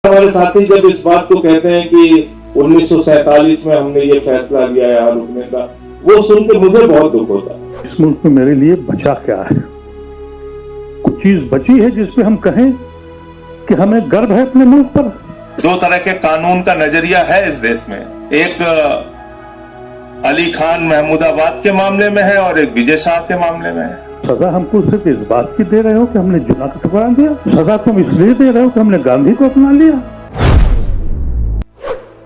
हमारे साथी जब इस बात को कहते हैं कि 1947 में हमने ये फैसला लिया यहाँ रुकने का, वो सुन के मुझे बहुत दुख होता है। इस मुल्क में मेरे लिए बचा क्या है? कुछ चीज बची है जिसपे हम कहें कि हमें गर्व है अपने मुल्क पर? दो तरह के कानून का नजरिया है इस देश में, एक अली खान महमूदाबाद के मामले में है और एक विजय शाह के मामले में है। सजा हमको सिर्फ इस बात की दे रहे हो कि हमने जुना का ठुकरा दिया? सजा तुम इसलिए दे रहे हो कि हमने गांधी को अपना लिया?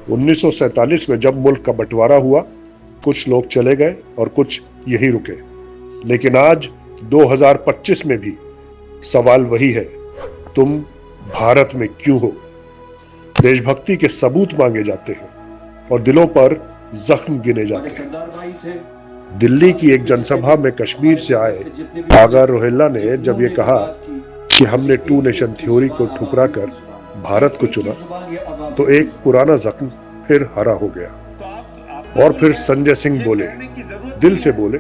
1947 में जब मुल्क का बंटवारा हुआ, कुछ लोग चले गए और कुछ यहीं रुके, लेकिन आज 2025 में भी सवाल वही है, तुम भारत में क्यों हो? देशभक्ति के सबूत मांगे जाते हैं और दिलों पर जख्म गिने जाते हैं। दिल्ली की एक जनसभा में कश्मीर से आए आगा रोहिल्ला ने जब ये कहा कि हमने टू नेशन थ्योरी को ठुकरा कर भारत को चुना, तो एक पुराना जख्म फिर हरा हो गया। और फिर संजय सिंह बोले, दिल से बोले।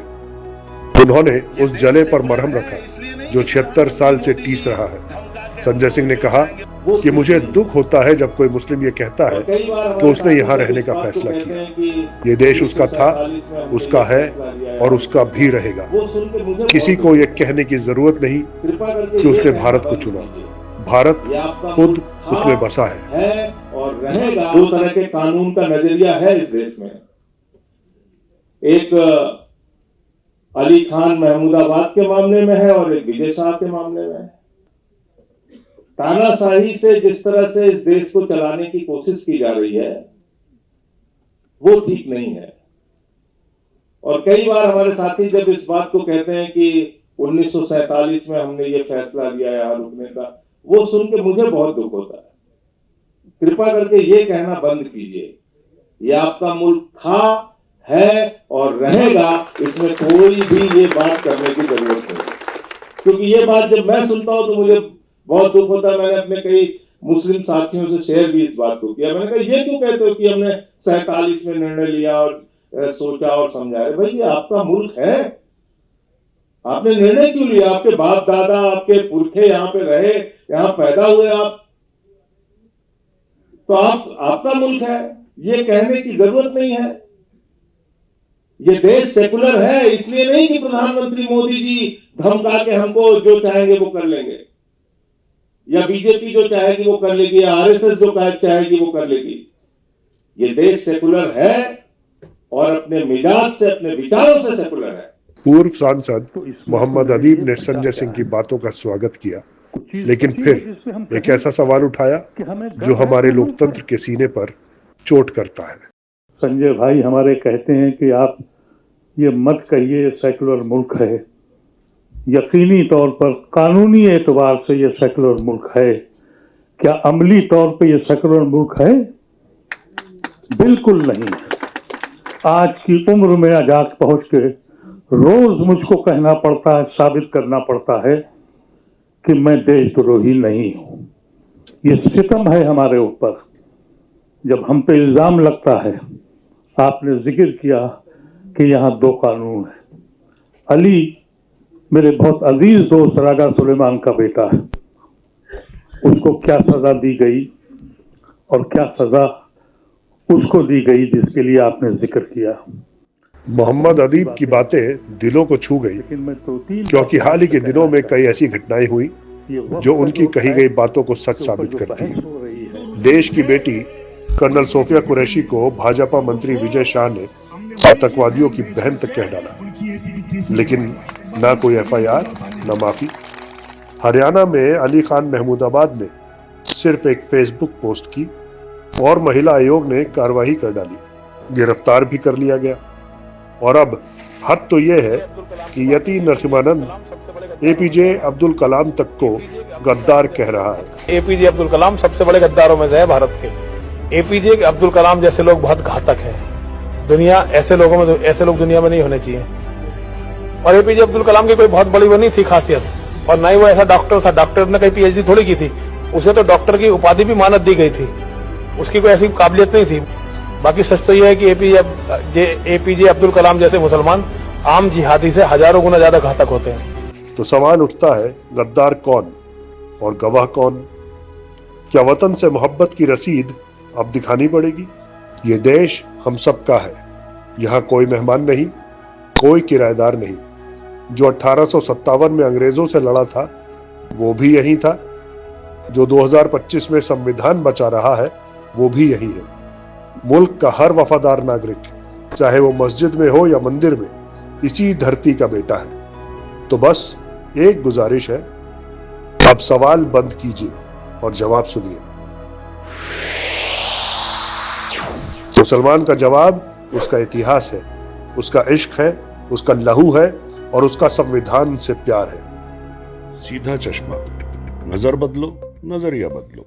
उन्होंने उस जले पर मरहम रखा जो 76 साल से टीस रहा है। संजय सिंह ने कहा कि मुझे दुख होता है जब कोई मुस्लिम ये कहता है कि उसने यहाँ रहने का फैसला किया। ये देश उसका था, उसका है और उसका भी रहेगा। किसी को ये कहने की जरूरत नहीं कि उसने भारत को चुना। भारत खुद उसमें बसा है और रहेगा। दो तरह के कानून का नजरिया है इस देश में, एक अली खान महमूदाबाद के मामले में है और एक विजय शाह के मामले में है। तानाशाही से जिस तरह से इस देश को चलाने की कोशिश की जा रही है, वो ठीक नहीं है। और कई बार हमारे साथी जब इस बात को कहते हैं कि 1947 में हमने ये फैसला लिया यहाँ रुकने का, वो सुन के मुझे बहुत दुख होता है। कृपा करके ये कहना बंद कीजिए, ये आपका मुल्क था, है और रहेगा, इसमें कोई भी ये बात करने की जरूरत नहीं। क्योंकि ये बात जब मैं सुनता हूं तो मुझे बहुत दुख होता है। मैंने अपने कई मुस्लिम साथियों से शेयर भी इस बात को किया। मैंने कहा ये क्यों कहते हो कि हमने 47 में निर्णय लिया और सोचा और समझाया? भाई ये आपका मुल्क है, आपने निर्णय क्यों लिया? आपके बाप दादा, आपके पुरखे यहाँ पे रहे, यहाँ पैदा हुए आप, तो आपका मुल्क है, ये कहने की जरूरत नहीं है। ये देश सेकुलर है, इसलिए नहीं कि प्रधानमंत्री मोदी जी धमका के हमको जो चाहेंगे वो कर लेंगे, या बीजेपी जो चाहेगी वो कर लेगी, या आरएसएस जो चाहेगी वो कर लेगी। ये देश सेकुलर है और अपने मिजाज से, अपने विचारों से सेकुलर है। पूर्व सांसद मोहम्मद अदीब ने संजय सिंह की बातों का स्वागत किया, लेकिन फिर एक ऐसा सवाल उठाया जो हमारे लोकतंत्र के सीने पर चोट करता है। संजय भाई हमारे कहते हैं कि आप ये मत कहिए सेकुलर मुल्क है। यकीनी तौर पर कानूनी एतबार से ये सेकुलर मुल्क है। क्या अमली तौर पे ये सेकुलर मुल्क है? बिल्कुल नहीं। आज की उम्र में आजाद पहुंच के रोज मुझको कहना पड़ता है, साबित करना पड़ता है कि मैं देशद्रोही नहीं हूं। ये सितम है हमारे ऊपर जब हम पे इल्जाम लगता है। आपने जिक्र किया कि यहाँ दो कानून है। अली मेरे बहुत अजीज दोस्त राजा सुलेमान का बेटा है, उसको क्या सजा दी गई और क्या सजा उसको दी गई जिसके लिए आपने जिक्र किया। मोहम्मद अदीब की बातें दिलों को छू गई, क्योंकि हाल ही के दिनों में कई ऐसी घटनाएं हुई जो उनकी कही गई बातों को सच साबित करती है। देश की बेटी कर्नल सोफिया कुरैशी को भाजपा मंत्री विजय शाह ने आतंकवादियों की बहन तक कह डाला, लेकिन ना कोई एफआईआर, ना माफी। हरियाणा में अली खान महमूदाबाद ने सिर्फ एक फेसबुक पोस्ट की और महिला आयोग ने कार्रवाई कर डाली, गिरफ्तार भी कर लिया गया। और अब हद तो यह है कि यति नरसिम्हानंद एपीजे अब्दुल कलाम तक को गद्दार कह रहा है। एपीजे अब्दुल कलाम सबसे बड़े गद्दारों में से है भारत के। एपीजे अब्दुल कलाम जैसे लोग बहुत घातक हैं। दुनिया ऐसे लोग दुनिया में नहीं होने चाहिए। और एपीजे अब्दुल कलाम की कोई बहुत बड़ी वो नहीं थी खासियत, और ना ही वो ऐसा डॉक्टर था। डॉक्टर ने कहीं पीएचडी थोड़ी की थी, उसे तो डॉक्टर की उपाधि भी मानद दी गई थी, उसकी कोई ऐसी काबिलियत नहीं थी। बाकी सच तो यह है कि एपीजे अब्दुल कलाम जैसे मुसलमान आम जिहादी से हजारों गुना ज्यादा घातक होते हैं। तो सवाल उठता है, गद्दार कौन और गवाह कौन? क्या वतन से मोहब्बत की रसीद अब दिखानी पड़ेगी? ये देश हम सबका है। यहाँ कोई मेहमान नहीं, कोई किराएदार नहीं। जो 1857 में अंग्रेजों से लड़ा था वो भी यही था। जो 2025 में संविधान बचा रहा है वो भी यही है। मुल्क का हर वफादार नागरिक, चाहे वो मस्जिद में हो या मंदिर में, इसी धरती का बेटा है। तो बस एक गुजारिश है, अब सवाल बंद कीजिए और जवाब सुनिए। मुसलमान का जवाब उसका इतिहास है, उसका इश्क है, उसका लहू है और उसका संविधान से प्यार है। सीधा चश्मा, नजर बदलो, नजरिया बदलो।